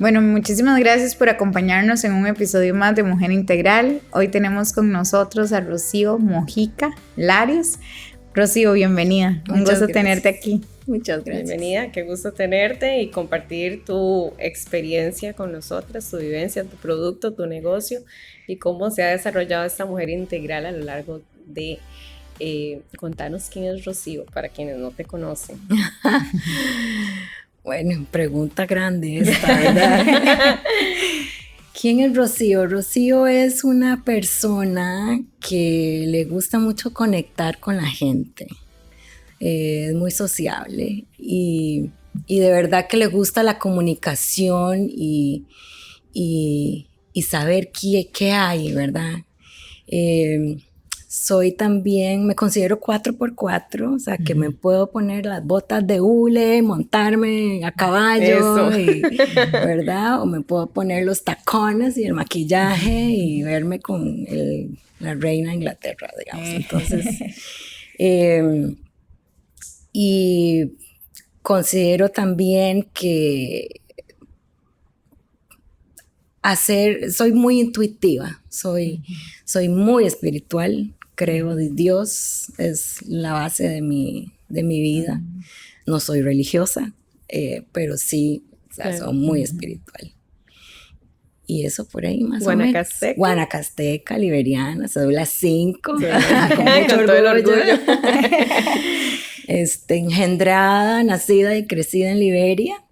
Bueno, muchísimas gracias por acompañarnos en un episodio más de Mujer Integral. Hoy tenemos con nosotros a Rocío Mojica Larios. Rocío, bienvenida. Un gusto tenerte aquí. Muchas gracias. Bienvenida, qué gusto tenerte y compartir tu experiencia con nosotras, tu vivencia, tu producto, tu negocio y cómo se ha desarrollado esta mujer integral a lo largo de... contanos quién es Rocío, para quienes no te conocen. Bueno, pregunta grande esta, ¿verdad? ¿Quién es Rocío? Rocío es una persona que le gusta mucho conectar con la gente. Es muy sociable y de verdad que le gusta la comunicación y saber qué hay, ¿verdad? Soy también, me considero 4x4, o sea, que me puedo poner las botas de hule, montarme a caballo, ¿verdad? O me puedo poner los tacones y el maquillaje y verme con la reina de Inglaterra, digamos. Entonces, y considero también que soy muy intuitiva, soy muy espiritual, creo que Dios es la base de mi vida. No soy religiosa, pero sí, o sea, soy muy espiritual. Y eso por ahí más o menos. Guanacasteca, liberiana, cédula 5, sí. Con mucho orgullo. Engendrada, nacida y crecida en Liberia.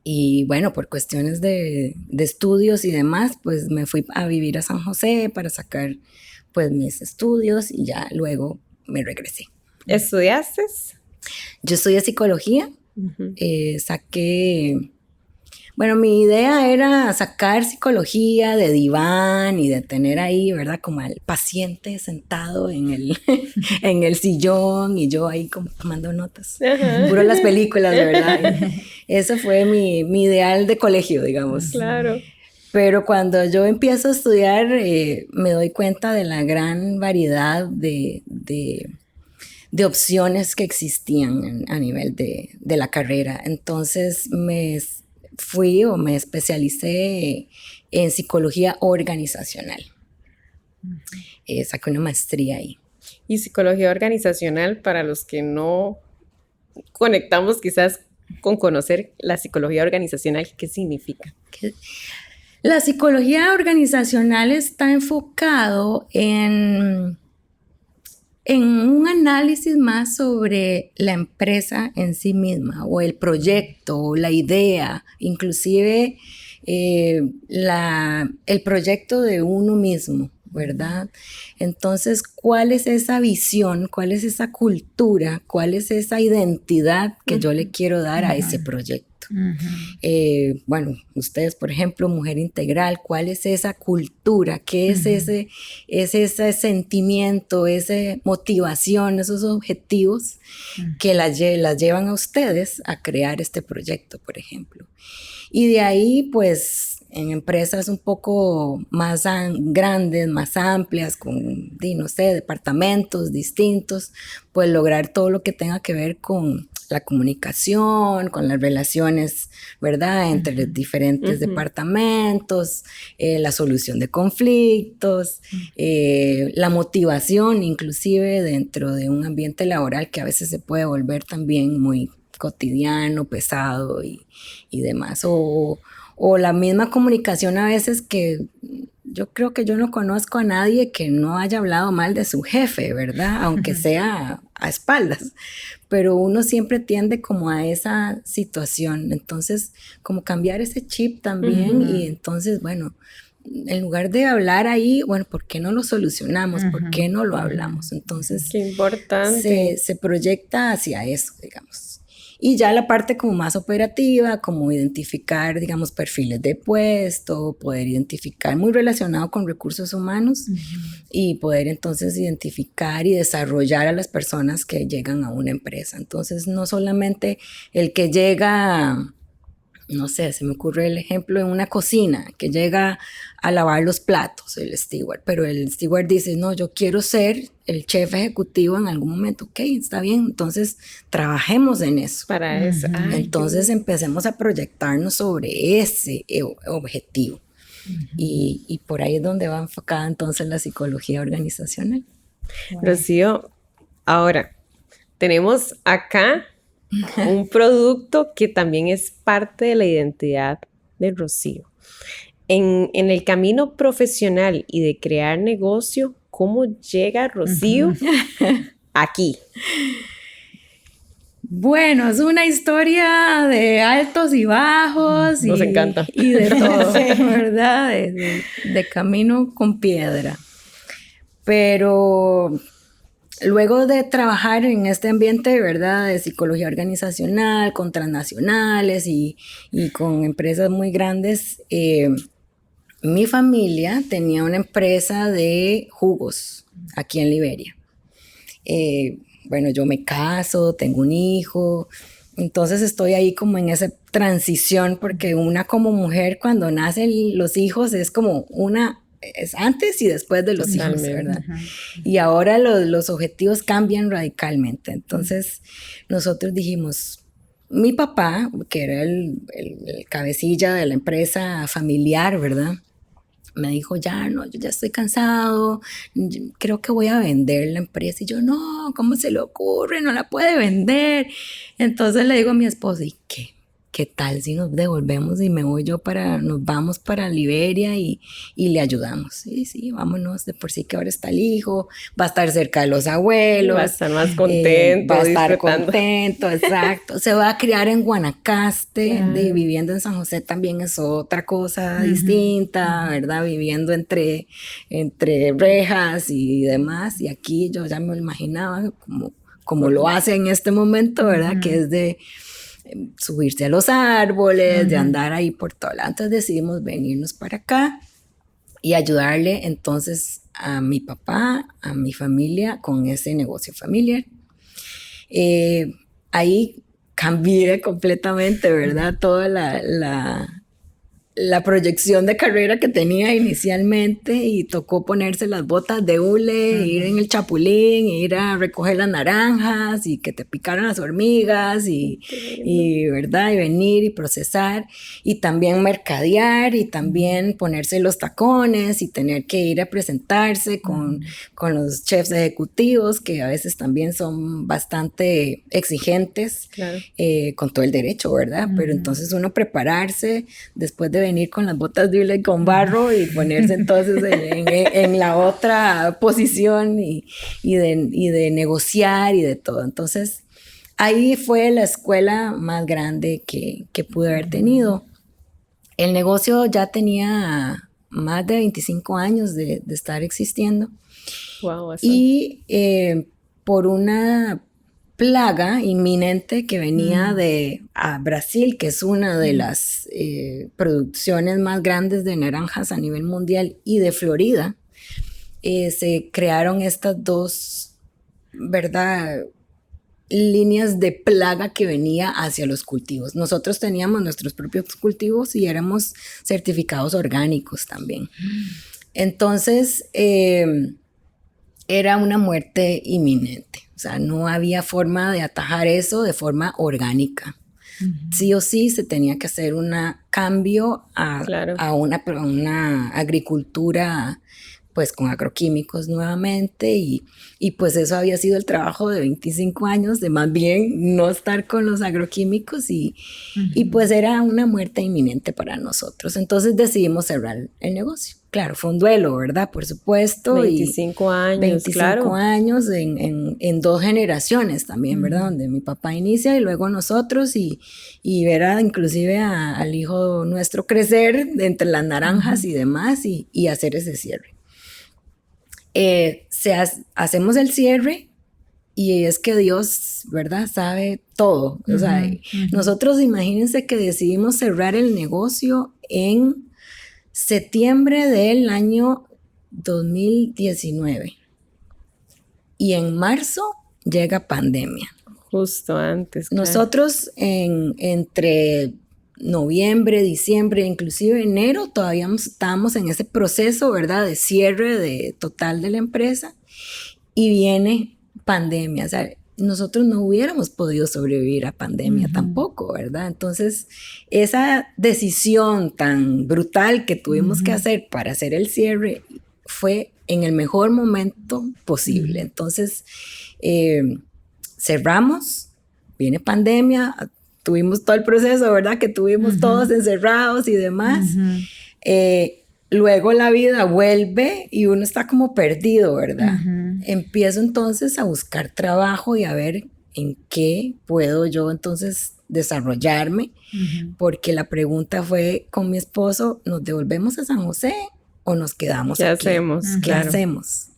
Y bueno, por cuestiones de estudios y demás, pues me fui a vivir a San José para sacar pues mis estudios y ya luego me regresé. ¿Estudiaste? Yo estudié psicología, bueno, mi idea era sacar psicología de diván y de tener ahí, ¿verdad? Como al paciente sentado en el sillón y yo ahí como tomando notas. Puro las películas, ¿verdad? Eso fue mi ideal de colegio, digamos. Claro. Pero cuando yo empiezo a estudiar, me doy cuenta de la gran variedad de opciones que existían a nivel de la carrera. Entonces me especialicé en psicología organizacional. Saqué una maestría ahí. Y psicología organizacional, para los que no conectamos quizás con conocer la psicología organizacional, ¿qué significa? La psicología organizacional está enfocado en un análisis más sobre la empresa en sí misma o el proyecto o la idea, inclusive el proyecto de uno mismo, ¿verdad? Entonces, ¿cuál es esa visión? ¿Cuál es esa cultura? ¿Cuál es esa identidad que yo le quiero dar a ese proyecto? Bueno, ustedes, por ejemplo, Mujer Integral, ¿cuál es esa cultura? ¿Qué es ese sentimiento, esa motivación, esos objetivos que las llevan a ustedes a crear este proyecto, por ejemplo? Y de ahí, pues, en empresas un poco más grandes, más amplias, con, no sé, departamentos distintos, pues lograr todo lo que tenga que ver con la comunicación, con las relaciones, ¿verdad?, entre los diferentes departamentos, la solución de conflictos, la motivación, inclusive dentro de un ambiente laboral que a veces se puede volver también muy cotidiano, pesado y demás. O la misma comunicación a veces que yo creo que yo no conozco a nadie que no haya hablado mal de su jefe, ¿verdad? Aunque sea a espaldas. Pero uno siempre tiende como a esa situación. Entonces, como cambiar ese chip también y entonces, bueno, en lugar de hablar ahí, bueno, ¿por qué no lo solucionamos? ¿Por qué no lo hablamos? Entonces, qué importante. Se proyecta hacia eso, digamos. Y ya la parte como más operativa, como identificar, digamos, perfiles de puesto, poder identificar, muy relacionado con recursos humanos, y poder entonces identificar y desarrollar a las personas que llegan a una empresa. Entonces, no solamente el que llega no sé, se me ocurre el ejemplo en una cocina que llega a lavar los platos, el steward, pero el steward dice, no, yo quiero ser el chef ejecutivo en algún momento. Ok, está bien, entonces trabajemos en eso. Para eso. Entonces empecemos a proyectarnos sobre ese objetivo. Y por ahí es donde va enfocada entonces la psicología organizacional. Wow. Rocío, ahora tenemos acá un producto que también es parte de la identidad de Rocío. En el camino profesional y de crear negocio, ¿cómo llega Rocío aquí? Bueno, es una historia de altos y bajos. Nos encanta. Y de todo, ¿verdad? De camino con piedra. Pero luego de trabajar en este ambiente, ¿verdad? De psicología organizacional, con transnacionales y con empresas muy grandes, mi familia tenía una empresa de jugos aquí en Liberia. Bueno, yo me caso, tengo un hijo, entonces estoy ahí como en esa transición, porque una como mujer cuando nacen los hijos es como es antes y después de los hijos, ¿verdad? Y ahora los objetivos cambian radicalmente. Entonces nosotros dijimos, mi papá, que era el cabecilla de la empresa familiar, ¿verdad? Me dijo, yo ya estoy cansado, creo que voy a vender la empresa. Y yo, no, ¿cómo se le ocurre? No la puede vender. Entonces le digo a mi esposo, ¿y qué? ¿Qué tal si nos devolvemos y nos vamos para Liberia y le ayudamos? Sí, vámonos, de por sí que ahora está el hijo, va a estar cerca de los abuelos. Va a estar más contento, va a estar contento, exacto. Se va a criar en Guanacaste, viviendo en San José también es otra cosa distinta, ¿verdad? Viviendo entre rejas y demás, y aquí yo ya me lo imaginaba como lo hace en este momento, ¿verdad? Que es de subirse a los árboles, de andar ahí por todo lado. Entonces decidimos venirnos para acá y ayudarle entonces a mi papá, a mi familia con ese negocio familiar. Ahí cambié completamente, ¿verdad? Toda la proyección de carrera que tenía inicialmente, y tocó ponerse las botas de hule, ir en el chapulín, ir a recoger las naranjas y que te picaran las hormigas y ¿verdad? Y venir y procesar y también mercadear y también ponerse los tacones y tener que ir a presentarse con los chefs ejecutivos, que a veces también son bastante exigentes, claro. Con todo el derecho, ¿verdad? Pero entonces uno prepararse después de venir con las botas de hule con barro y ponerse entonces en la otra posición y de negociar y de todo. Entonces ahí fue la escuela más grande que pude haber tenido. El negocio ya tenía más de 25 años de estar existiendo. Wow, y por una plaga inminente que venía de Brasil, que es una de las producciones más grandes de naranjas a nivel mundial, y de Florida, se crearon estas dos, ¿verdad?, líneas de plaga que venía hacia los cultivos. Nosotros teníamos nuestros propios cultivos y éramos certificados orgánicos también. Entonces, era una muerte inminente. O sea, no había forma de atajar eso de forma orgánica. Sí o sí se tenía que hacer un cambio a una agricultura pues con agroquímicos nuevamente, y pues eso había sido el trabajo de 25 años de más bien no estar con los agroquímicos y pues era una muerte inminente para nosotros. Entonces decidimos cerrar el negocio. Claro, fue un duelo, ¿verdad? Por supuesto. 25 años, 25 claro. años en dos generaciones también, ¿verdad? Donde mi papá inicia y luego nosotros y ver inclusive al hijo nuestro crecer entre las naranjas y demás y hacer ese cierre. Hacemos el cierre y es que Dios, ¿verdad?, sabe todo. O sea, nosotros imagínense que decidimos cerrar el negocio en septiembre del año 2019 y en marzo llega pandemia. Justo antes. Nosotros entre noviembre, diciembre, inclusive enero, todavía estábamos en ese proceso, ¿verdad? De cierre total de la empresa, y viene pandemia. O sea, nosotros no hubiéramos podido sobrevivir a pandemia tampoco, ¿verdad? Entonces, esa decisión tan brutal que tuvimos que hacer para hacer el cierre fue en el mejor momento posible. Entonces, cerramos, viene pandemia, tuvimos todo el proceso, ¿verdad? Que tuvimos todos encerrados y demás. Luego la vida vuelve y uno está como perdido, ¿verdad? Empiezo entonces a buscar trabajo y a ver en qué puedo yo entonces desarrollarme, porque la pregunta fue con mi esposo, ¿nos devolvemos a San José o nos quedamos aquí? ¿Qué hacemos?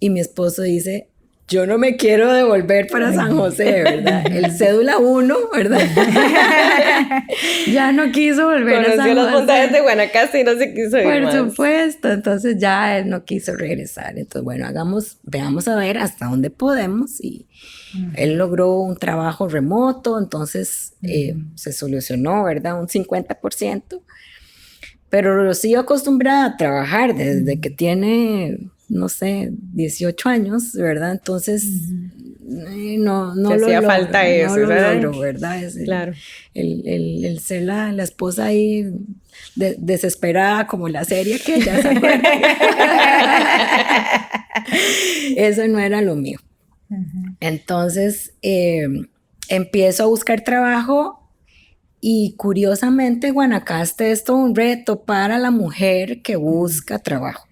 Y mi esposo dice, yo no me quiero devolver para San José, ¿verdad? El cédula 1, ¿verdad? Ya no quiso volver a San José. Conoció las montañas de Guanacaste y no se quiso ir más. Por supuesto, entonces ya él no quiso regresar. Entonces, bueno, veamos a ver hasta dónde podemos. Y él logró un trabajo remoto, entonces se solucionó, ¿verdad? Un 50%. Pero Rocío acostumbrada a trabajar desde que tiene, no sé, 18 años, ¿verdad? Entonces, no lo hacía falta eso, no lo logro, ¿verdad? Claro. El ser la esposa ahí desesperada como la serie que ya se acuerda. Eso no era lo mío. Entonces, empiezo a buscar trabajo. Y curiosamente, Guanacaste es todo un reto para la mujer que busca trabajo.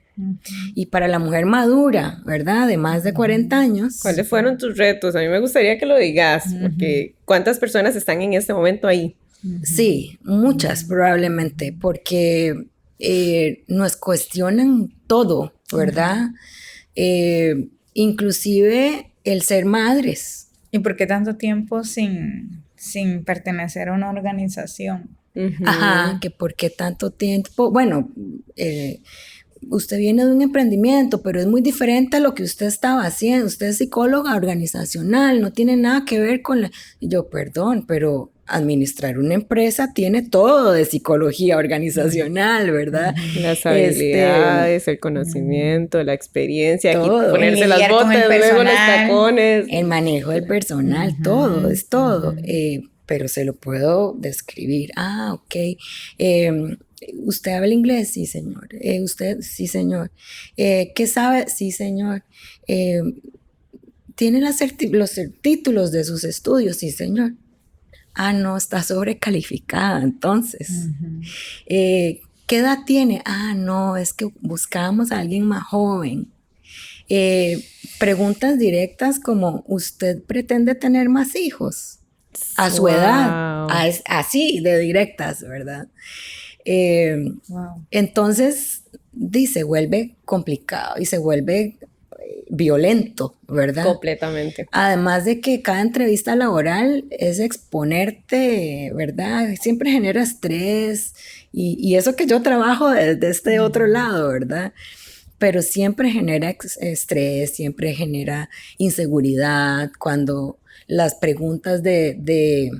Y para la mujer madura, ¿verdad? De más de 40 años. ¿Cuáles fueron tus retos? A mí me gustaría que lo digas, porque ¿cuántas personas están en este momento ahí? Sí, muchas probablemente, porque nos cuestionan todo, ¿verdad? Inclusive el ser madres. ¿Y por qué tanto tiempo sin pertenecer a una organización? Ajá, que por qué tanto tiempo. Bueno, usted viene de un emprendimiento, pero es muy diferente a lo que usted estaba haciendo. Usted es psicóloga organizacional, no tiene nada que ver con la... Yo, perdón, pero administrar una empresa tiene todo de psicología organizacional, ¿verdad? Las habilidades, el conocimiento, la experiencia, todo. Aquí ponerse las botas, luego los tacones. El manejo del personal, todo, es todo. Pero se lo puedo describir. Ah, ok. ¿Usted habla inglés? Sí, señor. ¿Usted? Sí, señor. ¿Qué sabe? Sí, señor. ¿Tiene los títulos de sus estudios? Sí, señor. Ah, no, está sobrecalificada, entonces. ¿Qué edad tiene? Ah, no, es que buscábamos a alguien más joven. Preguntas directas como, ¿usted pretende tener más hijos? A su edad. Así, de directas, ¿verdad? Entonces, se vuelve complicado y se vuelve violento, ¿verdad? Completamente. Además de que cada entrevista laboral es exponerte, ¿verdad? Siempre genera estrés y eso que yo trabajo desde este otro lado, ¿verdad? Pero siempre genera estrés, siempre genera inseguridad cuando las preguntas de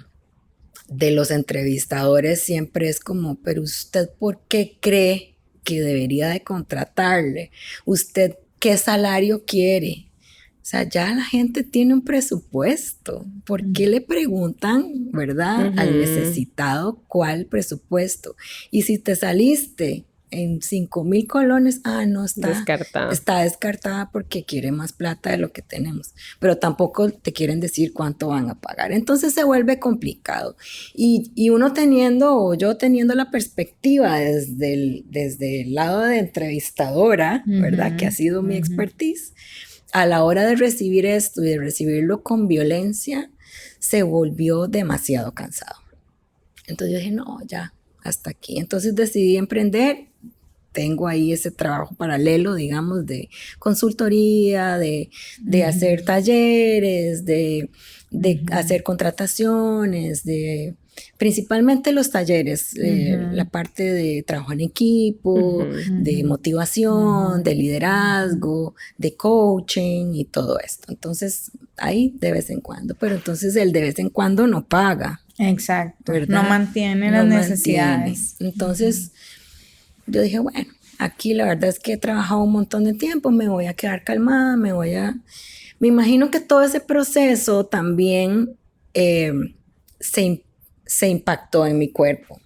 los entrevistadores siempre es como, pero ¿usted por qué cree que debería de contratarle? ¿Usted qué salario quiere? O sea, ya la gente tiene un presupuesto. ¿Por qué le preguntan, verdad, al necesitado cuál presupuesto? Y si te saliste en 5,000 colones, no está descartada. Está descartada porque quiere más plata de lo que tenemos. Pero tampoco te quieren decir cuánto van a pagar. Entonces se vuelve complicado. Y yo teniendo la perspectiva desde el lado de entrevistadora, ¿verdad? Que ha sido mi expertise. A la hora de recibir esto y de recibirlo con violencia, se volvió demasiado cansado. Entonces yo dije, no, ya, hasta aquí. Entonces decidí emprender. Tengo ahí ese trabajo paralelo, digamos, de consultoría, de hacer talleres, de hacer contrataciones, principalmente los talleres, la parte de trabajo en equipo, de motivación, de liderazgo, de coaching y todo esto. Entonces, ahí de vez en cuando, pero entonces el de vez en cuando no paga. Exacto, ¿verdad? no mantiene las necesidades. Entonces, yo dije, bueno, aquí la verdad es que he trabajado un montón de tiempo, me voy a quedar calmada, me imagino que todo ese proceso también se impactó en mi cuerpo.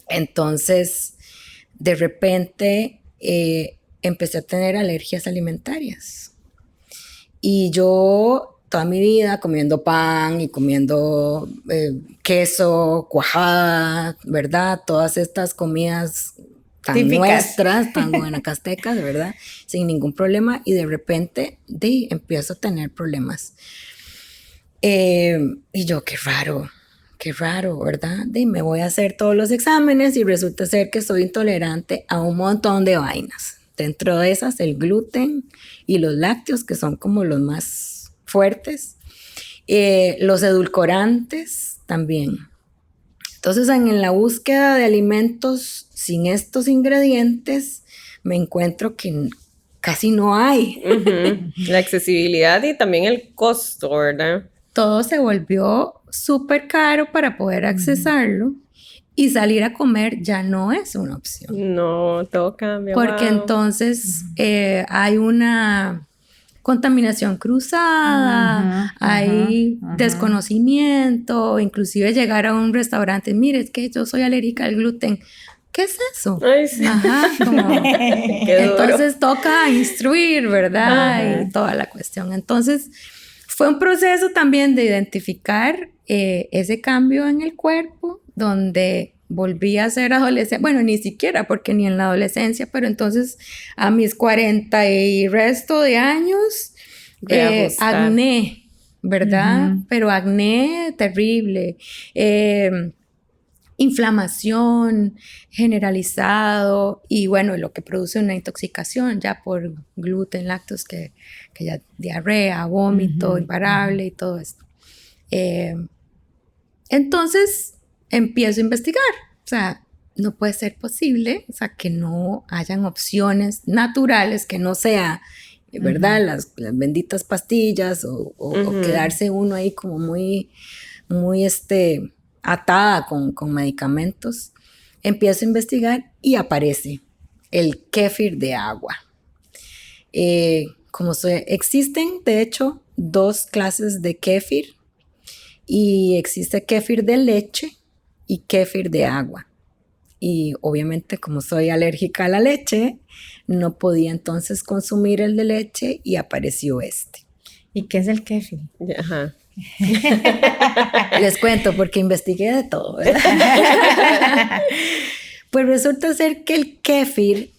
Entonces, de repente, empecé a tener alergias alimentarias. Y yo, toda mi vida, comiendo pan y comiendo queso, cuajada, ¿verdad? Todas estas comidas tan típicas, nuestras, tan guanacastecas, ¿verdad? Sin ningún problema. Y de repente, empiezo a tener problemas. Y yo, qué raro, ¿verdad? Me voy a hacer todos los exámenes y resulta ser que soy intolerante a un montón de vainas. Dentro de esas, el gluten y los lácteos, que son como los más fuertes. Los edulcorantes también. Entonces, en la búsqueda de alimentos sin estos ingredientes, me encuentro que casi no hay. La accesibilidad y también el costo, ¿verdad? Todo se volvió súper caro para poder accesarlo y salir a comer ya no es una opción. No, todo cambia. Porque entonces hay una contaminación cruzada, hay desconocimiento, inclusive llegar a un restaurante, mire, es que yo soy alérgica al gluten. ¿Qué es eso? Ay, sí. Entonces toca instruir, ¿verdad? Y toda la cuestión. Entonces fue un proceso también de identificar ese cambio en el cuerpo, donde volví a ser adolescente, bueno, ni siquiera, porque ni en la adolescencia, pero entonces a mis 40 y resto de años, acné, ¿verdad? Pero acné terrible, inflamación generalizado y bueno, lo que produce una intoxicación ya por gluten, lácteos, que ya diarrea, vómito imparable y todo esto. Entonces empiezo a investigar, o sea, no puede ser posible, o sea, que no hayan opciones naturales, que no sea, ¿verdad? Las benditas pastillas o quedarse uno ahí como muy atada con medicamentos. Empiezo a investigar y aparece el kéfir de agua. Existen, de hecho, 2 clases de kéfir y existe kéfir de leche y kéfir de agua. Y obviamente, como soy alérgica a la leche, no podía entonces consumir el de leche y apareció este. ¿Y qué es el kéfir? Ajá. Les cuento porque investigué de todo, ¿verdad? Pues resulta ser que el kéfir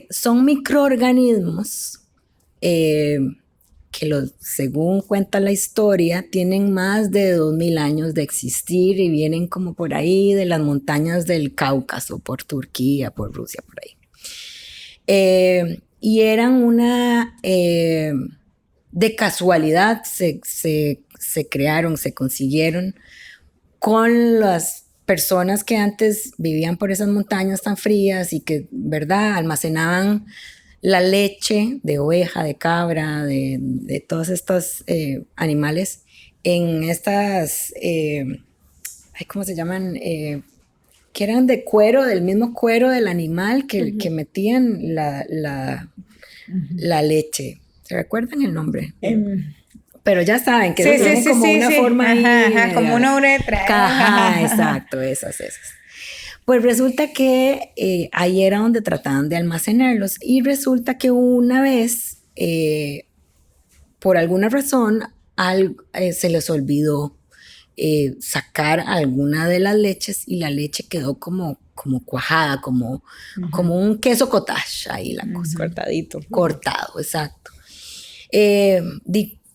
son microorganismos que según cuenta la historia tienen más de 2000 años de existir y vienen como por ahí de las montañas del Cáucaso, por Turquía, por Rusia, por ahí. Y eran de casualidad se crearon, se consiguieron con las personas que antes vivían por esas montañas tan frías y que, ¿verdad?, almacenaban la leche de oveja, de cabra, de todos estos animales en estas, ¿cómo se llaman? Que eran de cuero, del mismo cuero del animal que metían la leche. ¿Se recuerdan el nombre? Pero ya saben que tienen como una forma ahí, como una uretra. Ajá, exacto, esas. Pues resulta que ahí era donde trataban de almacenarlos y resulta que una vez, por alguna razón, se les olvidó sacar alguna de las leches y la leche quedó como cuajada, como un queso cottage, ahí la cosa. Cortado, exacto.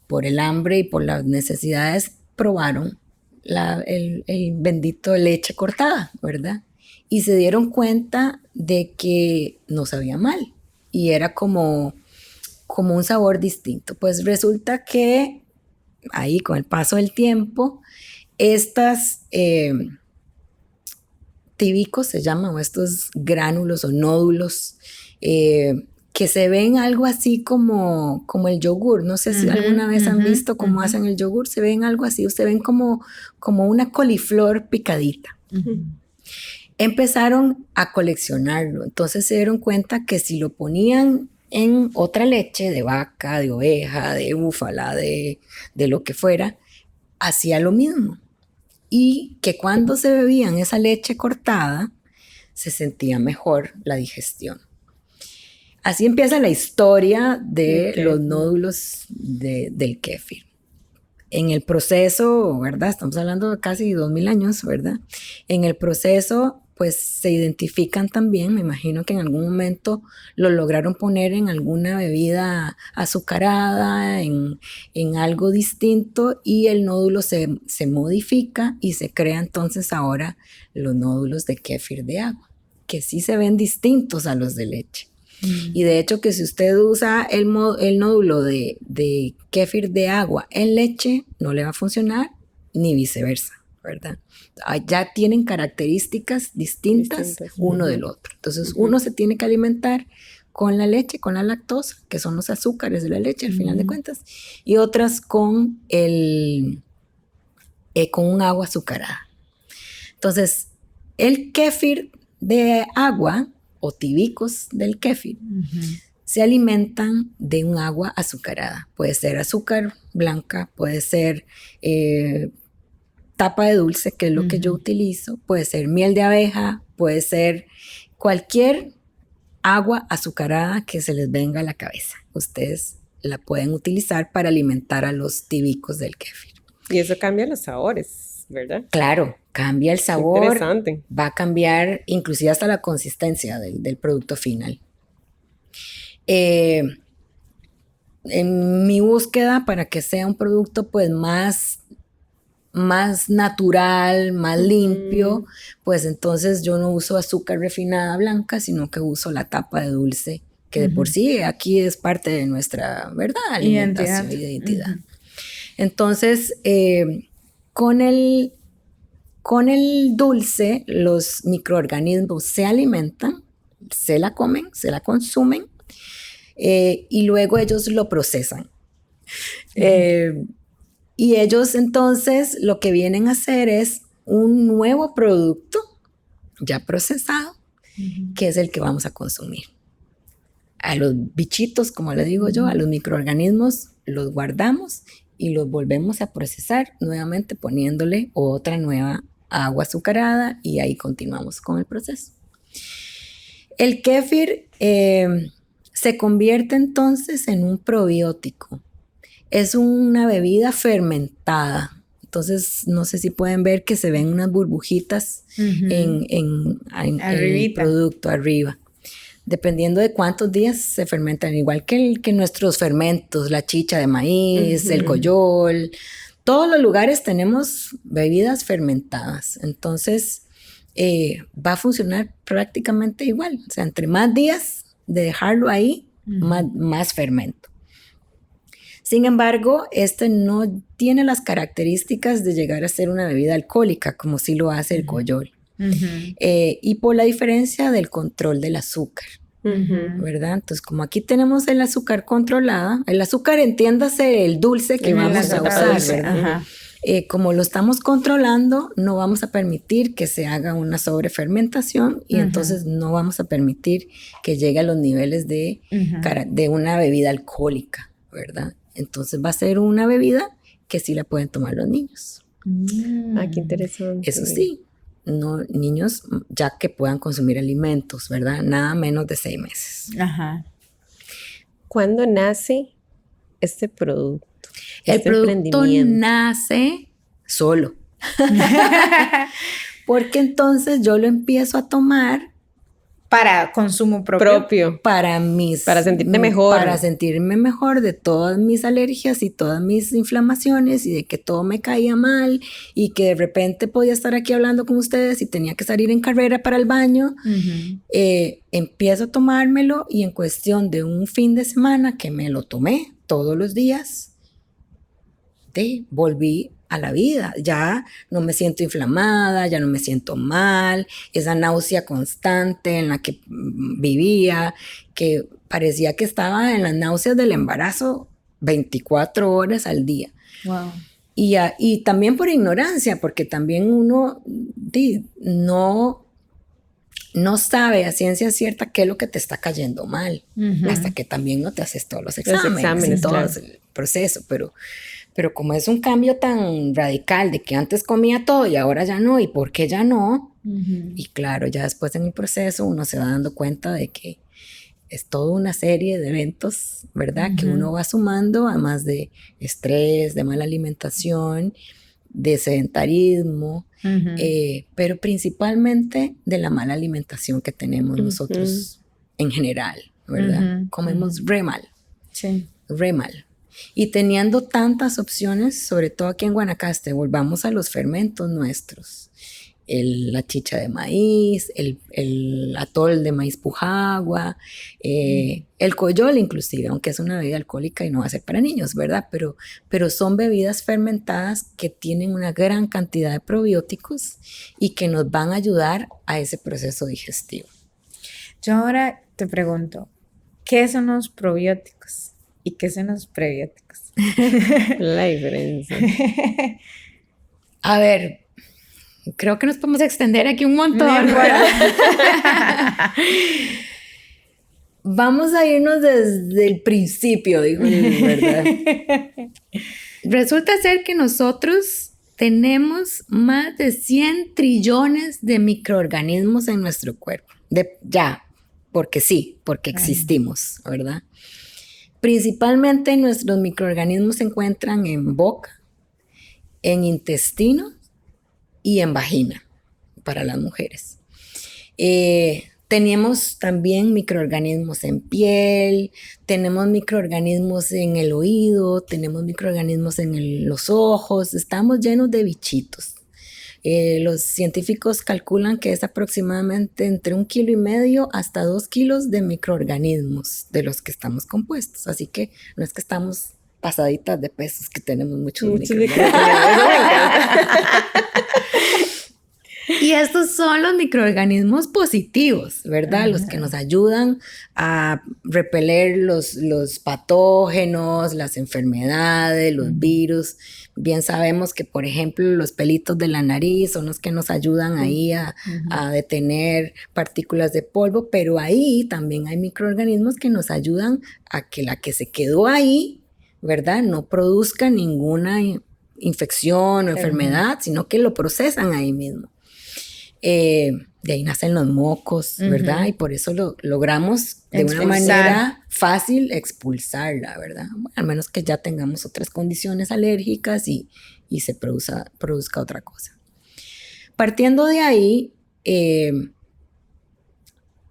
Por el hambre y por las necesidades probaron el bendito leche cortada, ¿verdad? Y se dieron cuenta de que no sabía mal y era como un sabor distinto. Pues resulta que ahí con el paso del tiempo, estas tíbicos se llaman, o estos gránulos o nódulos que se ven algo así como el yogur. No sé si alguna vez han visto cómo hacen el yogur. Se ven algo así, se ven como una coliflor picadita. Empezaron a coleccionarlo. Entonces se dieron cuenta que si lo ponían en otra leche de vaca, de oveja, de búfala, de lo que fuera, hacía lo mismo. Y que cuando se bebían esa leche cortada, se sentía mejor la digestión. Así empieza la historia de los nódulos del kéfir. En el proceso, ¿verdad? Estamos hablando de casi 2000 años, ¿verdad? En el proceso, pues se identifican también, me imagino que en algún momento lo lograron poner en alguna bebida azucarada, en algo distinto, y el nódulo se modifica y se crea entonces ahora los nódulos de kéfir de agua, que sí se ven distintos a los de leche. Y de hecho que si usted usa el nódulo de kéfir de agua en leche, no le va a funcionar, ni viceversa, ¿verdad? Ya tienen características distintas uno del otro. Entonces uno se tiene que alimentar con la leche, con la lactosa, que son los azúcares de la leche al final de cuentas, y otras con un agua azucarada. Entonces el kéfir de agua o tibicos del kéfir se alimentan de un agua azucarada. Puede ser azúcar blanca, puede ser tapa de dulce, que es lo que yo utilizo, puede ser miel de abeja, puede ser cualquier agua azucarada que se les venga a la cabeza. Ustedes la pueden utilizar para alimentar a los tibicos del kéfir. Y eso cambia los sabores, ¿verdad? Claro, cambia el sabor. Interesante. Va a cambiar inclusive hasta la consistencia del producto final. En mi búsqueda para que sea un producto pues más natural, más limpio, pues entonces yo no uso azúcar refinada blanca, sino que uso la tapa de dulce, que de por sí aquí es parte de nuestra, ¿verdad?, alimentación, identidad. Entonces, con el dulce, los microorganismos se alimentan, se la comen, se la consumen, y luego ellos lo procesan. Y ellos entonces lo que vienen a hacer es un nuevo producto ya procesado, que es el que vamos a consumir. A los bichitos, como le digo yo, a los microorganismos, los guardamos y los volvemos a procesar nuevamente poniéndole otra nueva agua azucarada, y ahí continuamos con el proceso. El kéfir se convierte entonces en un probiótico. Es una bebida fermentada. Entonces, no sé si pueden ver que se ven unas burbujitas en el producto arriba. Dependiendo de cuántos días se fermentan, igual que nuestros fermentos, la chicha de maíz, el coyol. Todos los lugares tenemos bebidas fermentadas. Entonces, va a funcionar prácticamente igual. O sea, entre más días de dejarlo ahí, más fermento. Sin embargo, este no tiene las características de llegar a ser una bebida alcohólica, como sí lo hace el coyol. Y por la diferencia del control del azúcar, ¿verdad? Entonces, como aquí tenemos el azúcar controlada, el azúcar, entiéndase el dulce que vamos a usar, ¿verdad? Como lo estamos controlando, no vamos a permitir que se haga una sobrefermentación, y entonces no vamos a permitir que llegue a los niveles de una bebida alcohólica, ¿verdad? Entonces va a ser una bebida que sí la pueden tomar los niños. Qué interesante. Eso sí, no, niños ya que puedan consumir alimentos, ¿verdad? Nada menos de 6 meses. ¿Cuándo nace este producto? El producto nace solo. Porque entonces yo lo empiezo a tomar para consumo propio. Para sentirte mejor. Para sentirme mejor de todas mis alergias y todas mis inflamaciones, y de que todo me caía mal, y que de repente podía estar aquí hablando con ustedes y tenía que salir en carrera para el baño. Empiezo a tomármelo, y en cuestión de un fin de semana que me lo tomé todos los días, volví a la vida. Ya no me siento inflamada, ya no me siento mal, esa náusea constante en la que vivía, que parecía que estaba en las náuseas del embarazo 24 horas al día. Wow. Y también por ignorancia, porque también uno no sabe a ciencia cierta qué es lo que te está cayendo mal, hasta que también no te haces todos los exámenes y todo el proceso, pero como es un cambio tan radical de que antes comía todo y ahora ya no, ¿y por qué ya no? Y claro, ya después en el proceso uno se va dando cuenta de que es toda una serie de eventos, ¿verdad? Que uno va sumando, además de estrés, de mala alimentación, de sedentarismo, pero principalmente de la mala alimentación que tenemos nosotros en general, ¿verdad? Comemos re mal. Sí. Re mal. Y teniendo tantas opciones, sobre todo aquí en Guanacaste, volvamos a los fermentos nuestros. La chicha de maíz, el atol de maíz pujagua, el coyol inclusive, aunque es una bebida alcohólica y no va a ser para niños, ¿verdad? Pero son bebidas fermentadas que tienen una gran cantidad de probióticos y que nos van a ayudar a ese proceso digestivo. Yo ahora te pregunto, ¿qué son los probióticos y qué son los prebióticos? La diferencia. A ver, creo que nos podemos extender aquí un montón. Vamos a irnos desde el principio, digo, ¿verdad? Resulta ser que nosotros tenemos más de 100 trillones de microorganismos en nuestro cuerpo. Porque sí, porque existimos, ¿verdad? Principalmente nuestros microorganismos se encuentran en boca, en intestino y en vagina para las mujeres. Tenemos también microorganismos en piel, tenemos microorganismos en el oído, tenemos microorganismos en los ojos, estamos llenos de bichitos. Los científicos calculan que es aproximadamente entre 1,5 kilos hasta 2 kilos de microorganismos de los que estamos compuestos. Así que no es que estamos pasaditas de pesos, que tenemos muchos microorganismos. Y estos son los microorganismos positivos, ¿verdad? Los que nos ayudan a repeler los patógenos, las enfermedades, los virus. Bien sabemos que, por ejemplo, los pelitos de la nariz son los que nos ayudan ahí a detener partículas de polvo, pero ahí también hay microorganismos que nos ayudan a que la que se quedó ahí, ¿verdad? No produzca ninguna infección o enfermedad, sino que lo procesan ahí mismo. De ahí nacen los mocos, ¿verdad? Y por eso logramos de una manera fácil expulsarla, ¿verdad? Bueno, al menos que ya tengamos otras condiciones alérgicas y se produzca otra cosa. Partiendo de ahí,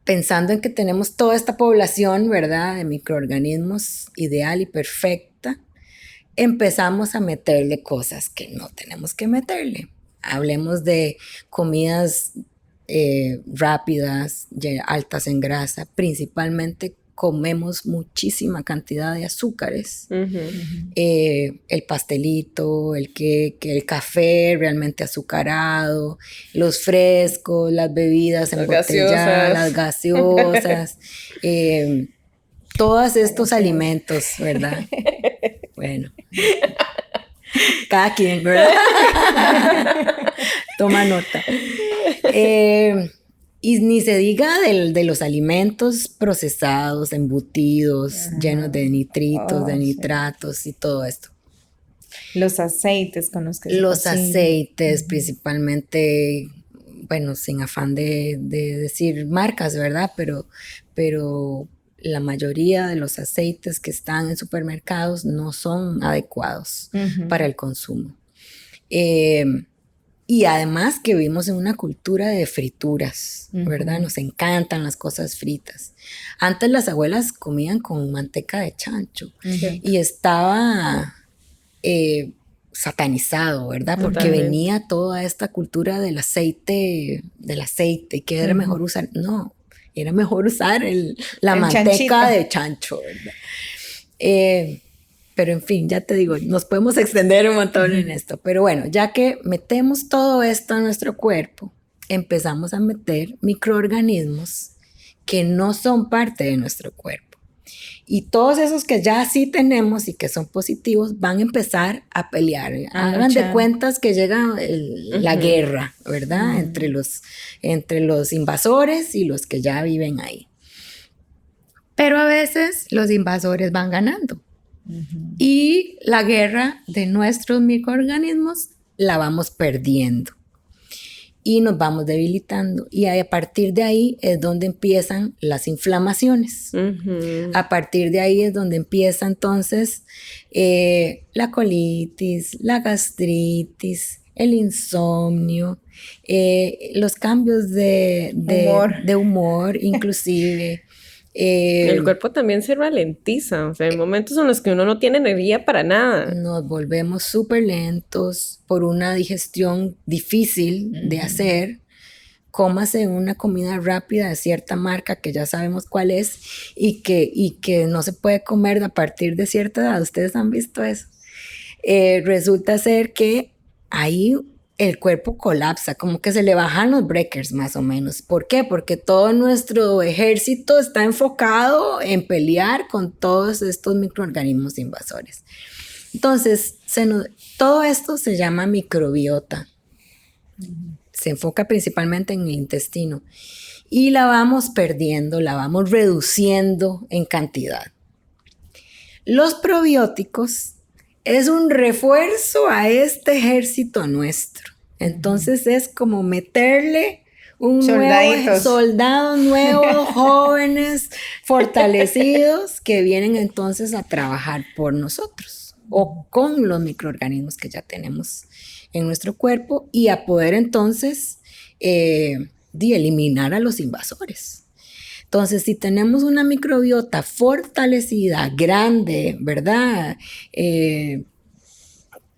pensando en que tenemos toda esta población, ¿verdad?, de microorganismos ideal y perfecta, empezamos a meterle cosas que no tenemos que meterle. Hablemos de comidas rápidas, altas en grasa. Principalmente comemos muchísima cantidad de azúcares. El pastelito, el cake, el café realmente azucarado, los frescos, las bebidas embotelladas, las gaseosas, todos estos alimentos, ¿verdad? Bueno. Cada quien, ¿verdad? Toma nota. Y ni se diga de los alimentos procesados, embutidos, llenos de nitritos, de nitratos y todo esto. Los aceites con los que se Los cocinan. aceites, principalmente, bueno, sin afán de decir marcas, ¿verdad? Pero la mayoría de los aceites que están en supermercados no son adecuados para el consumo. Y además que vivimos en una cultura de frituras, ¿verdad? Nos encantan las cosas fritas. Antes las abuelas comían con manteca de chancho y estaba satanizado, ¿verdad? Porque venía toda esta cultura del aceite, que era mejor usar. No, era mejor usar la manteca de chancho, ¿verdad? Pero en fin, ya te digo, nos podemos extender un montón en esto. Pero bueno, ya que metemos todo esto a nuestro cuerpo, empezamos a meter microorganismos que no son parte de nuestro cuerpo. Y todos esos que ya sí tenemos y que son positivos van a empezar a pelear. Hagan de cuentas que llega la guerra, ¿verdad? Entre los invasores y los que ya viven ahí. Pero a veces los invasores van ganando. Y la guerra de nuestros microorganismos la vamos perdiendo. Y nos vamos debilitando. Y a partir de ahí es donde empiezan las inflamaciones. A partir de ahí es donde empieza entonces la colitis, la gastritis, el insomnio, los cambios de humor inclusive. El cuerpo también se ralentiza, o sea, hay momentos en los que uno no tiene energía para nada. Nos volvemos súper lentos por una digestión difícil de hacer. Cómase una comida rápida de cierta marca que ya sabemos cuál es y que no se puede comer a partir de cierta edad. ¿Ustedes han visto eso? Resulta ser que ahí el cuerpo colapsa, como que se le bajan los breakers más o menos. ¿Por qué? Porque todo nuestro ejército está enfocado en pelear con todos estos microorganismos invasores. Entonces, todo esto se llama microbiota. Se enfoca principalmente en el intestino y la vamos perdiendo, la vamos reduciendo en cantidad. Los probióticos es un refuerzo a este ejército nuestro. Entonces es como meterle soldados nuevos, jóvenes, fortalecidos, que vienen entonces a trabajar por nosotros o con los microorganismos que ya tenemos en nuestro cuerpo y a poder entonces eliminar a los invasores. Entonces, si tenemos una microbiota fortalecida, grande, ¿verdad? Que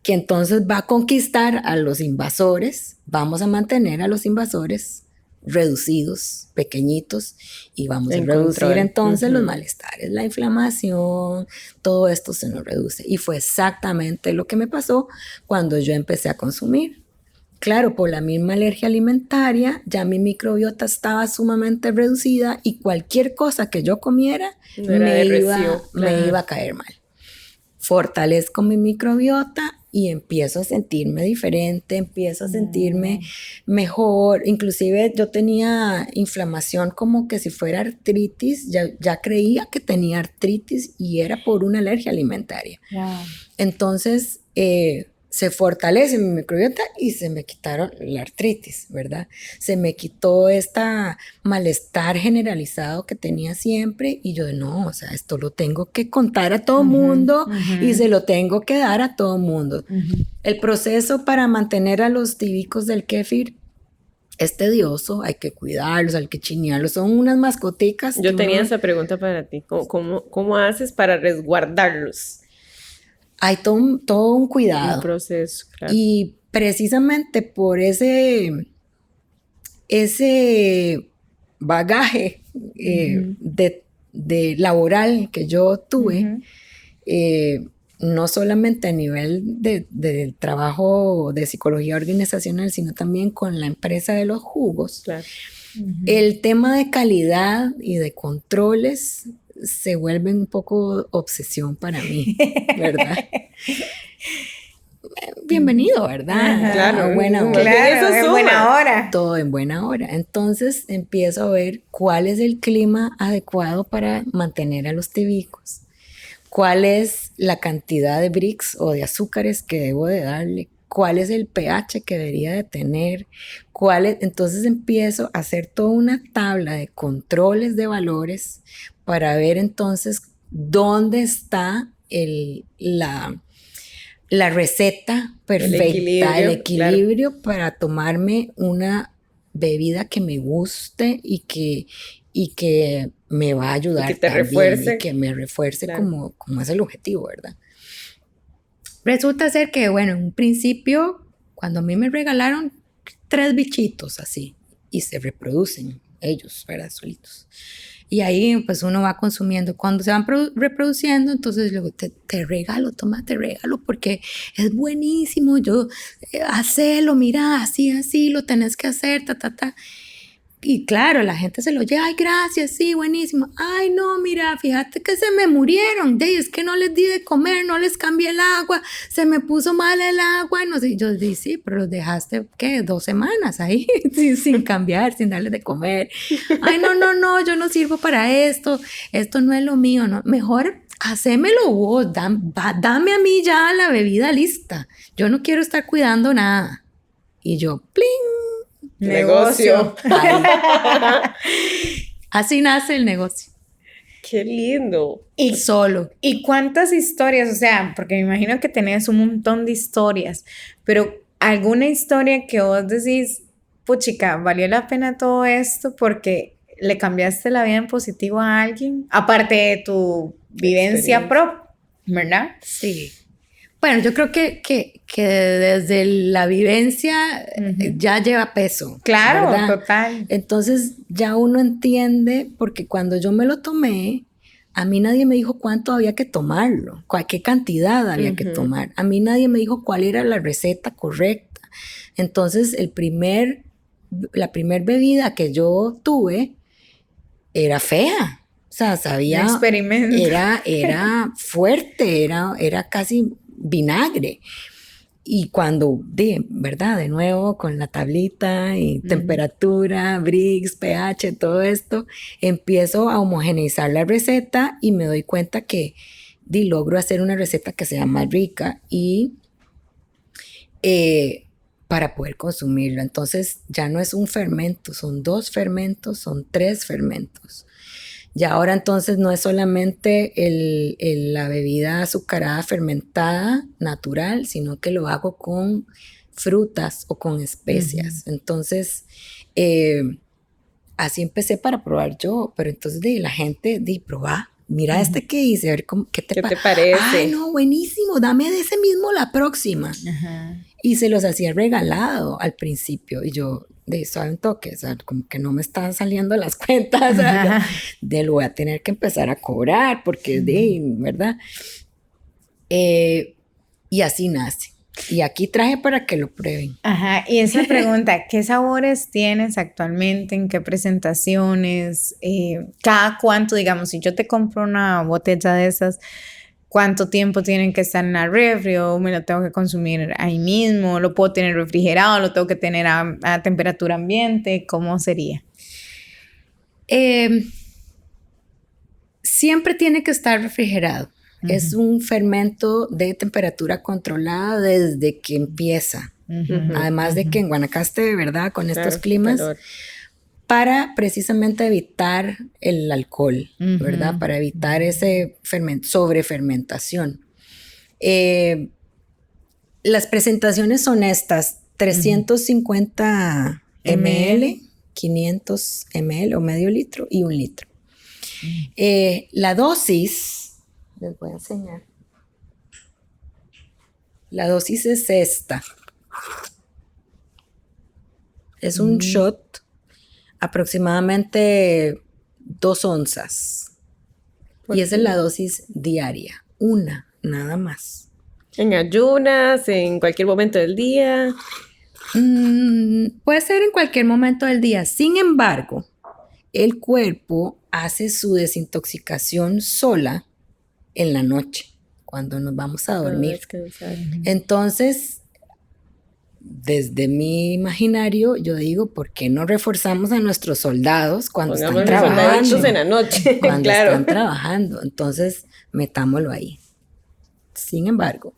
entonces va a conquistar a los invasores, vamos a mantener a los invasores reducidos, pequeñitos, y vamos a reducir entonces los malestares, la inflamación, todo esto se nos reduce. Y fue exactamente lo que me pasó cuando yo empecé a consumir. Claro, por la misma alergia alimentaria, ya mi microbiota estaba sumamente reducida y cualquier cosa que yo comiera me iba a caer mal. Fortalezco mi microbiota y empiezo a sentirme diferente, empiezo a sentirme mejor. Inclusive yo tenía inflamación como que si fuera artritis, ya creía que tenía artritis y era por una alergia alimentaria. Wow. Entonces, se fortalece mi microbiota y se me quitaron la artritis, ¿verdad? Se me quitó esta malestar generalizado que tenía siempre y yo no, o sea, esto lo tengo que contar a todo mundo y se lo tengo que dar a todo mundo. El proceso para mantener a los tíbicos del kéfir es tedioso, hay que cuidarlos, hay que chinearlos, son unas mascoticas. Yo tenía esa pregunta para ti, ¿cómo haces para resguardarlos? Hay todo un cuidado. Un proceso, claro. Y precisamente por ese bagaje de laboral que yo tuve, no solamente a nivel de trabajo de psicología organizacional, sino también con la empresa de los jugos, claro. El tema de calidad y de controles se vuelve un poco obsesión para mí, ¿verdad? Bienvenido, ¿verdad? Claro, buena hora. Todo en buena hora. Entonces empiezo a ver cuál es el clima adecuado para mantener a los tíbicos, cuál es la cantidad de Brix o de azúcares que debo de darle, cuál es el pH que debería de tener, entonces empiezo a hacer toda una tabla de controles de valores para ver entonces dónde está la receta perfecta, el equilibrio claro. Para tomarme una bebida que me guste y que me va a ayudar y que te refuerce. Y que me refuerce claro. como es el objetivo, ¿verdad? Resulta ser que, bueno, en un principio, cuando a mí me regalaron 3 bichitos así, y se reproducen, ellos, ¿verdad? Solitos. Y ahí pues uno va consumiendo. Cuando se van reproduciendo, entonces luego te regalo, toma, te regalo, porque es buenísimo. Yo, hacelo, mira, así, lo tenés que hacer, ta. Y claro, la gente se lo lleva, ay, gracias, sí, buenísimo. Ay, no, mira, fíjate que se me murieron. Es que no les di de comer, no les cambié el agua, se me puso mal el agua. No sé, yo dije, sí, pero los dejaste, ¿qué? 2 semanas ahí, sin cambiar, sin darles de comer. Ay, no, yo no sirvo para esto no es lo mío, ¿no? Mejor hacémelo vos, dame a mí ya la bebida lista. Yo no quiero estar cuidando nada. Y yo, ¡pling! Negocio. Así nace el negocio. Qué lindo. Y solo. ¿Y cuántas historias? O sea, porque me imagino que tenés un montón de historias, pero ¿alguna historia que vos decís, puchica, valió la pena todo esto porque le cambiaste la vida en positivo a alguien? Aparte de tu vivencia propia, ¿verdad? Sí. Bueno, yo creo que desde la vivencia ya lleva peso. Claro, ¿verdad? total. Entonces ya uno entiende, porque cuando yo me lo tomé, a mí nadie me dijo cuánto había que tomarlo, qué cantidad había que tomar. A mí nadie me dijo cuál era la receta correcta. Entonces la primer bebida que yo tuve era fea. O sea, sabía, experimento. Era fuerte, era casi vinagre. Y cuando, ¿verdad? De nuevo, con la tablita y temperatura, Brix, pH, todo esto, empiezo a homogeneizar la receta y me doy cuenta que logro hacer una receta que sea más rica y para poder consumirlo. Entonces ya no es un fermento, son 2 fermentos, son 3 fermentos. Y ahora entonces no es solamente la bebida azucarada fermentada natural, sino que lo hago con frutas o con especias. Entonces, así empecé para probar yo, pero entonces la gente, probá, mira este que hice, a ver qué te parece. Ay, no, buenísimo, dame de ese mismo la próxima. Y se los hacía regalado al principio, y yo, suave un toque, o sea, como que no me están saliendo las cuentas, lo voy a tener que empezar a cobrar, porque ¿verdad? Y así nace. Y aquí traje para que lo prueben. Ajá, y esa pregunta, ¿qué sabores tienes actualmente? ¿En qué presentaciones? ¿Cada cuánto, digamos, si yo te compro una botella de esas, cuánto tiempo tienen que estar en la refri, o me lo tengo que consumir ahí mismo, lo puedo tener refrigerado, lo tengo que tener a temperatura ambiente? ¿Cómo sería? Siempre tiene que estar refrigerado. Es un fermento de temperatura controlada desde que empieza. Además de que en Guanacaste, ¿verdad? Con estos climas, para precisamente evitar el alcohol, ¿verdad? Para evitar ese sobrefermentación. Las presentaciones son estas: 350 ml, 500 ml o medio litro y 1 litro. La dosis, les voy a enseñar. La dosis es esta. Es un shot, aproximadamente 2 onzas. Y esa es la dosis diaria, una, nada más. ¿En ayunas, en cualquier momento del día? Puede ser en cualquier momento del día. Sin embargo, el cuerpo hace su desintoxicación sola en la noche, cuando nos vamos a dormir. Entonces, desde mi imaginario, yo digo, ¿por qué no reforzamos a nuestros soldados cuando están trabajando? En la noche, cuando claro. están trabajando. Entonces, metámoslo ahí. Sin embargo,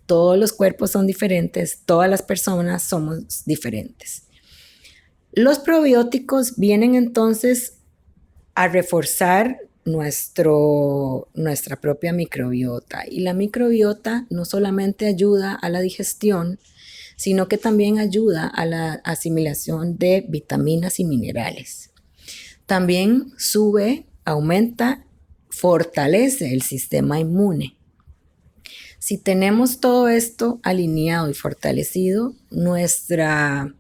todos los cuerpos son diferentes, todas las personas somos diferentes. Los probióticos vienen entonces a reforzar nuestra propia microbiota. Y la microbiota no solamente ayuda a la digestión, sino que también ayuda a la asimilación de vitaminas y minerales. También aumenta, fortalece el sistema inmune. Si tenemos todo esto alineado y fortalecido, nuestro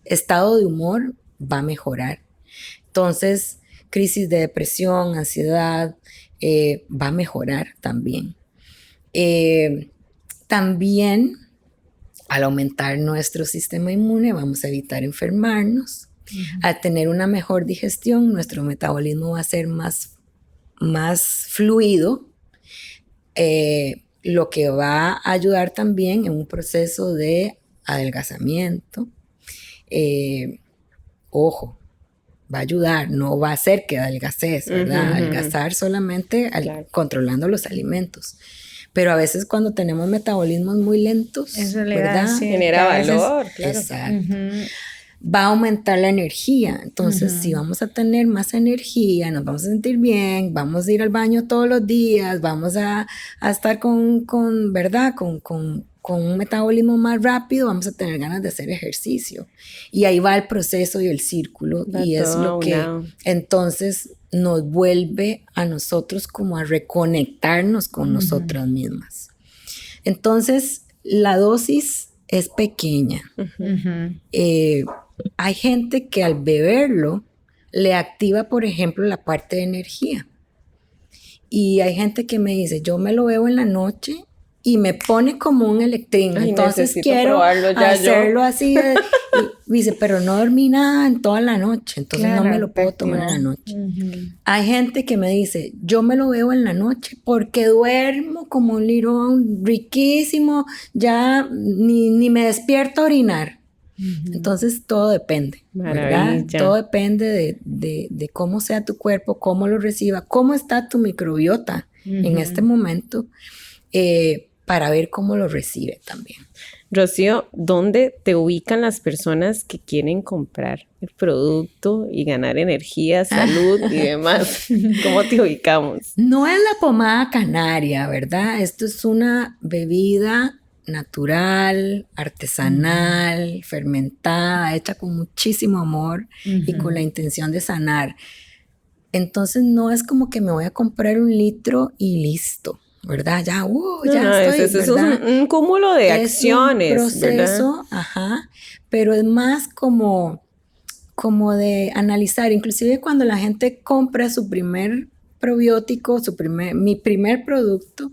estado de humor va a mejorar. Entonces, crisis de depresión, ansiedad, va a mejorar también. También, al aumentar nuestro sistema inmune, vamos a evitar enfermarnos. Al tener una mejor digestión, nuestro metabolismo va a ser más fluido, lo que va a ayudar también en un proceso de adelgazamiento. Ojo, va a ayudar, no va a hacer que adelgaces, ¿verdad? Adelgazar solamente controlando los alimentos. Pero a veces cuando tenemos metabolismos muy lentos, eso le ¿verdad? da, sí, genera valor, claro. Exacto. Va a aumentar la energía. Entonces, si vamos a tener más energía, nos vamos a sentir bien, vamos a ir al baño todos los días, vamos a estar ¿verdad? Con un metabolismo más rápido, vamos a tener ganas de hacer ejercicio. Y ahí va el proceso y el círculo. Y es lo que entonces nos vuelve a nosotros como a reconectarnos con nosotras mismas. Entonces, la dosis es pequeña. Hay gente que al beberlo le activa, por ejemplo, la parte de energía. Y hay gente que me dice, yo me lo bebo en la noche y me pone como un electrín. Ay, entonces quiero hacerlo así. Y dice, pero no dormí nada en toda la noche, entonces no me lo puedo tomar en la noche. Hay gente que me dice, yo me lo bebo en la noche porque duermo como un lirón riquísimo, ya ni me despierto a orinar. Entonces todo depende, ¿verdad? Todo depende de cómo sea tu cuerpo, cómo lo reciba, cómo está tu microbiota en este momento, para ver cómo lo recibe también. Rocío, ¿dónde te ubican las personas que quieren comprar el producto y ganar energía, salud y demás? ¿Cómo te ubicamos? No es la pomada canaria, ¿verdad? Esto es una bebida natural, artesanal, fermentada, hecha con muchísimo amor y con la intención de sanar. Entonces no es como que me voy a comprar 1 litro y listo, ¿verdad? Ya estoy, eso es un cúmulo de acciones, es un proceso, ¿verdad? Pero es más como de analizar, inclusive cuando la gente compra su primer probiótico, mi primer producto,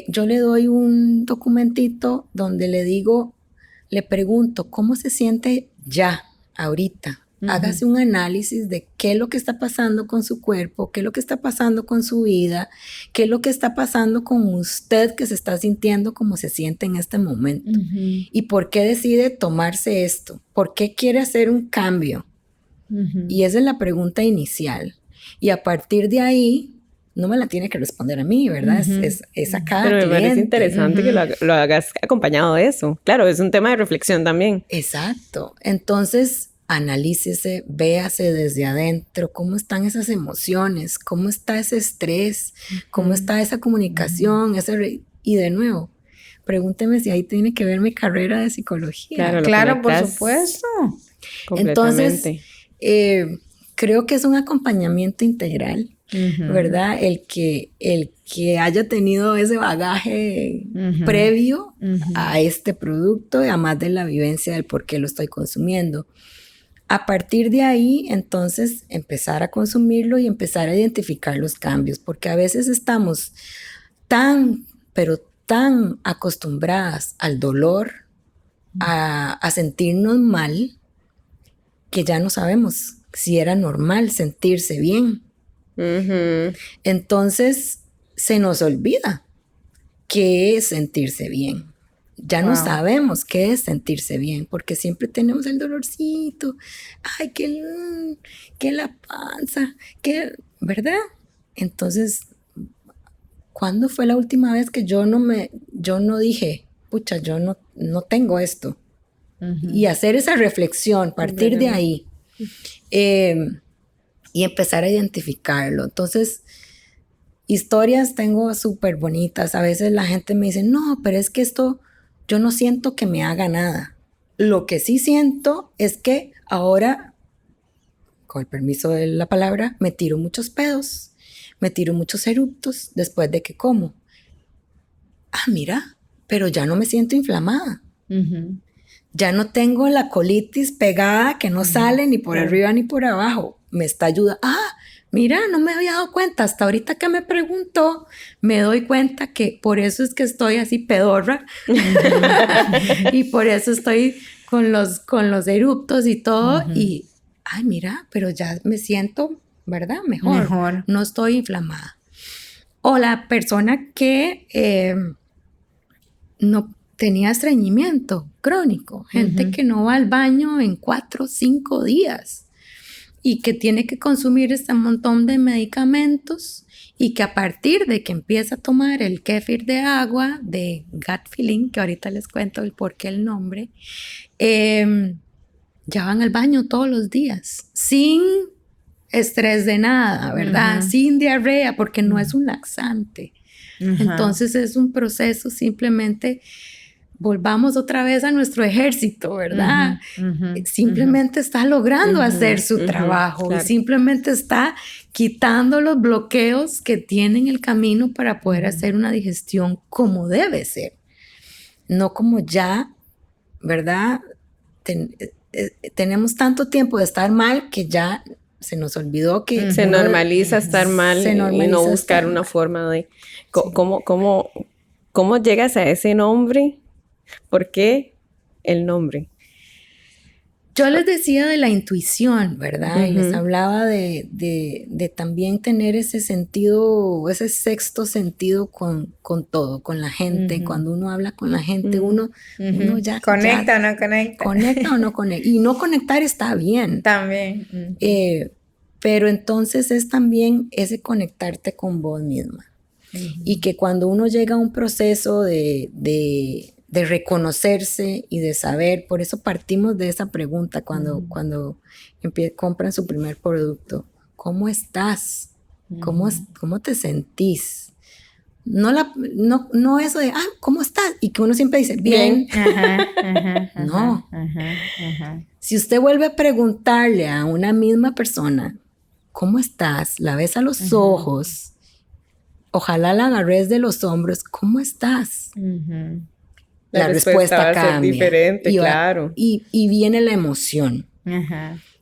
yo le doy un documentito donde le pregunto, ¿cómo se siente ya, ahorita? Hágase un análisis de qué es lo que está pasando con su cuerpo, qué es lo que está pasando con su vida, qué es lo que está pasando con usted que se está sintiendo como se siente en este momento. Y por qué decide tomarse esto, por qué quiere hacer un cambio. Y esa es la pregunta inicial. Y a partir de ahí, no me la tiene que responder a mí, ¿verdad? Es a cada cliente. Pero me parece interesante que lo hagas acompañado de eso. Claro, es un tema de reflexión también. Exacto. Entonces, analícese, véase desde adentro, cómo están esas emociones, cómo está ese estrés, cómo está esa comunicación, y de nuevo, pregúnteme si ahí tiene que ver mi carrera de psicología. Claro, por supuesto. Entonces, creo que es un acompañamiento integral, ¿verdad? El que haya tenido ese bagaje previo a este producto, además de la vivencia del por qué lo estoy consumiendo. A partir de ahí, entonces, empezar a consumirlo y empezar a identificar los cambios, porque a veces estamos pero tan acostumbradas al dolor, a sentirnos mal, que ya no sabemos si era normal sentirse bien. Entonces, se nos olvida qué es sentirse bien. Ya no sabemos qué es sentirse bien, porque siempre tenemos el dolorcito, ay, que la panza, ¿verdad? Entonces, ¿cuándo fue la última vez que yo no dije, pucha, yo no tengo esto? Y hacer esa reflexión, partir de ahí, y empezar a identificarlo. Entonces, historias tengo súper bonitas. A veces la gente me dice, no, pero es que esto, yo no siento que me haga nada. Lo que sí siento es que ahora, con el permiso de la palabra, me tiro muchos pedos, me tiro muchos eructos después de que como. Mira, pero ya no me siento inflamada. ya no tengo la colitis pegada que no sale ni por arriba ni por abajo. Me está ayudando. Mira, no me había dado cuenta. Hasta ahorita que me preguntó, me doy cuenta que por eso es que estoy así pedorra. Y por eso estoy con los eruptos y todo. Y, mira, pero ya me siento, ¿verdad? Mejor. No estoy inflamada. O la persona que no tenía estreñimiento crónico. Gente que no va al baño en 4 o 5 días. Y que tiene que consumir este montón de medicamentos y que a partir de que empieza a tomar el kéfir de agua de Gut Feeling, que ahorita les cuento el por qué el nombre, ya van al baño todos los días, sin estrés de nada, ¿verdad? Sin diarrea, porque no es un laxante. Entonces es un proceso simplemente... Volvamos otra vez a nuestro ejército, ¿verdad? Simplemente está logrando hacer su trabajo, claro. Y simplemente está quitando los bloqueos que tienen el camino para poder hacer una digestión como debe ser. No como ya, ¿verdad? Tenemos tanto tiempo de estar mal que ya se nos olvidó que... Se normaliza estar mal y no buscar una forma de... ¿Cómo llegas a ese nombre? ¿Por qué el nombre? Yo les decía de la intuición, ¿verdad? Y les hablaba de también tener ese sentido, ese sexto sentido con todo, con la gente. Cuando uno habla con la gente, uno ya... ¿Conecta o no conecta? Conecta o no conecta. Y no conectar está bien. También. Pero entonces es también ese conectarte con vos misma. Y que cuando uno llega a un proceso de reconocerse y de saber, por eso partimos de esa pregunta cuando compran su primer producto. ¿Cómo estás? ¿Cómo te sentís? No eso de, ¿cómo estás? Y que uno siempre dice, bien. No. Si usted vuelve a preguntarle a una misma persona, ¿cómo estás? La ves a los ojos, ojalá la agarres de los hombros, ¿cómo estás? La respuesta cambia. Va a ser diferente, claro. Y viene la emoción,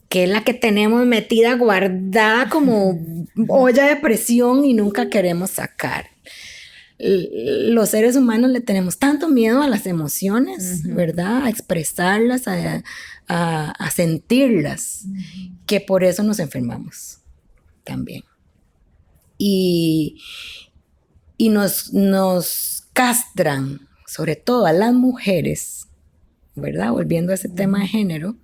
que es la que tenemos metida, guardada como olla de presión y nunca queremos sacar. Los seres humanos le tenemos tanto miedo a las emociones, ¿verdad? A expresarlas, a sentirlas, que por eso nos enfermamos también. Y nos castran, sobre todo a las mujeres, ¿verdad? Volviendo a ese tema de género,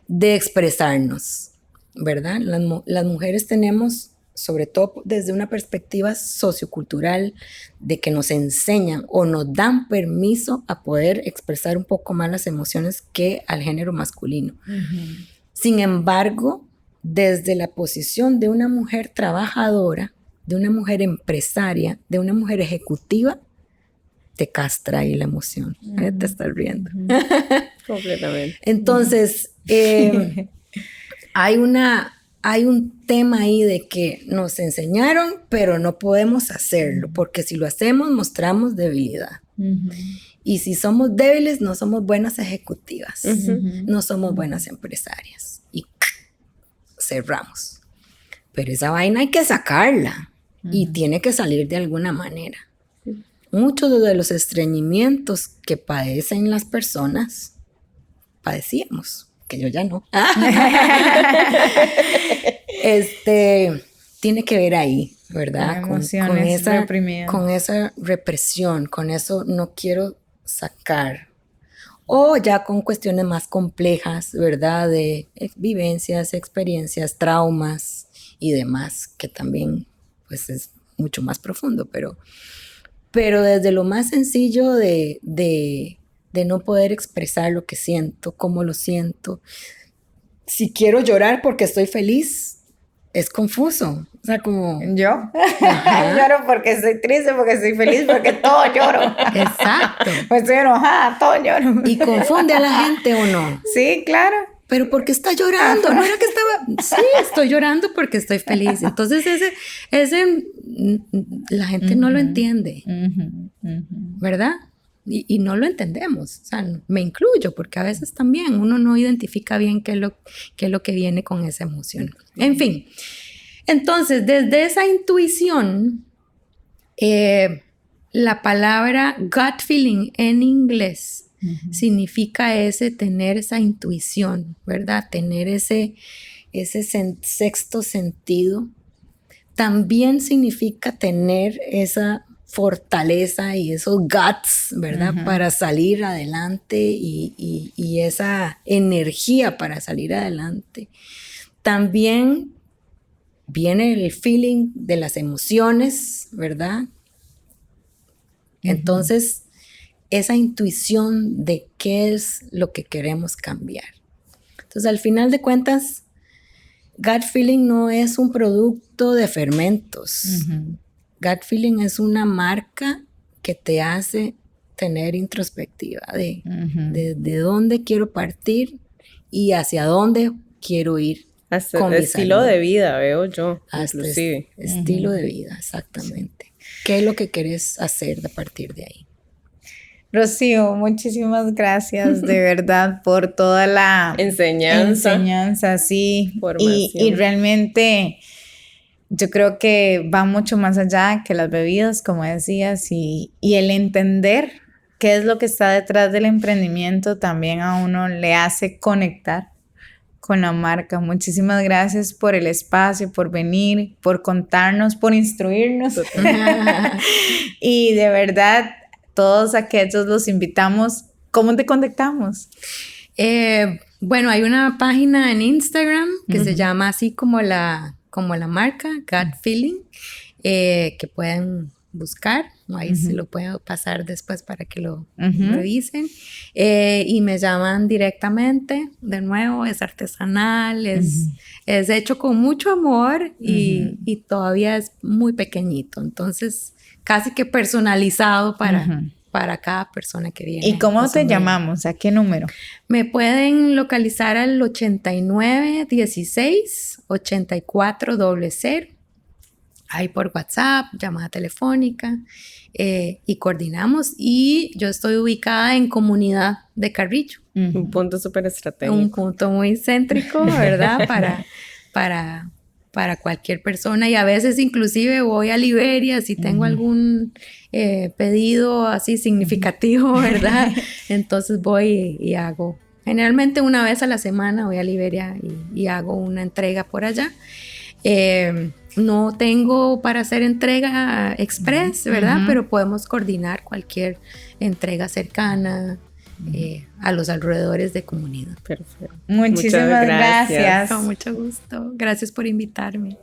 de expresarnos, ¿verdad? Las mujeres tenemos, sobre todo desde una perspectiva sociocultural, de que nos enseñan o nos dan permiso a poder expresar un poco más las emociones que al género masculino. Sin embargo, desde la posición de una mujer trabajadora, de una mujer empresaria, de una mujer ejecutiva, te castra ahí la emoción. Te estás riendo. Completamente. Entonces, hay un tema ahí de que nos enseñaron, pero no podemos hacerlo, porque si lo hacemos, mostramos debilidad. Y si somos débiles, no somos buenas ejecutivas, no somos buenas empresarias. Y cerramos. Pero esa vaina hay que sacarla y tiene que salir de alguna manera. Muchos de los estreñimientos que padecen las personas, padecíamos, que yo ya no. Tiene que ver ahí, ¿verdad? Con esa represión, con eso no quiero sacar. O ya con cuestiones más complejas, ¿verdad? De vivencias, experiencias, traumas y demás, que también pues es mucho más profundo, pero desde lo más sencillo de no poder expresar lo que siento, cómo lo siento. Si quiero llorar porque estoy feliz, es confuso. O sea, como... ¿Yo? Lloro porque estoy triste, porque estoy feliz, porque todo lloro. Exacto. Pues estoy enojada, todo lloro. ¿Y confunde a la gente o no? Sí, claro. ¿Pero por qué está llorando? ¿No era que estaba...? Sí, estoy llorando porque estoy feliz. Entonces, ese la gente no lo entiende. ¿Verdad? y no lo entendemos, o sea, me incluyo, porque a veces también uno no identifica bien qué es lo que viene con esa emoción. En fin, entonces, desde esa intuición, la palabra gut feeling en inglés significa tener esa intuición, ¿verdad? Tener ese sexto sentido. También significa tener esa fortaleza y esos guts, ¿verdad? Para salir adelante y esa energía para salir adelante. También viene el feeling de las emociones, ¿verdad? Entonces, esa intuición de qué es lo que queremos cambiar. Entonces, al final de cuentas, gut feeling no es un producto de fermentos. Gut feeling es una marca que te hace tener introspectiva de dónde quiero partir y hacia dónde quiero ir. Hasta el estilo de vida, veo yo, inclusive. Estilo de vida, exactamente. Sí. ¿Qué es lo que querés hacer a partir de ahí? Rocío, muchísimas gracias de verdad por toda la enseñanza, sí. Y realmente yo creo que va mucho más allá que las bebidas, como decías, y el entender qué es lo que está detrás del emprendimiento también a uno le hace conectar con la marca. Muchísimas gracias por el espacio, por venir, por contarnos, por instruirnos. Y de verdad, todos aquellos los invitamos. ¿Cómo te contactamos? Bueno, hay una página en Instagram que se llama así como la marca, Gut Feeling, que pueden buscar. Ahí se lo puedo pasar después para que lo revisen. Y me llaman directamente. De nuevo, es artesanal, es hecho con mucho amor y todavía es muy pequeñito. Entonces, casi que personalizado para cada persona que viene. ¿Y cómo te llamamos? ¿A qué número? Me pueden localizar al 8916-8400. Ahí por WhatsApp, llamada telefónica, y coordinamos. Y yo estoy ubicada en Comunidad de Carrillo. Un punto súper estratégico. Un punto muy céntrico, ¿verdad? Para cualquier persona. Y a veces inclusive voy a Liberia si tengo algún pedido así significativo, ¿verdad? Entonces voy y hago. Generalmente una vez a la semana voy a Liberia y hago una entrega por allá. No tengo para hacer entrega express, ¿verdad? Pero podemos coordinar cualquier entrega cercana a los alrededores de Comunidad. Perfecto. Muchísimas gracias. Con mucho gusto. Gracias por invitarme.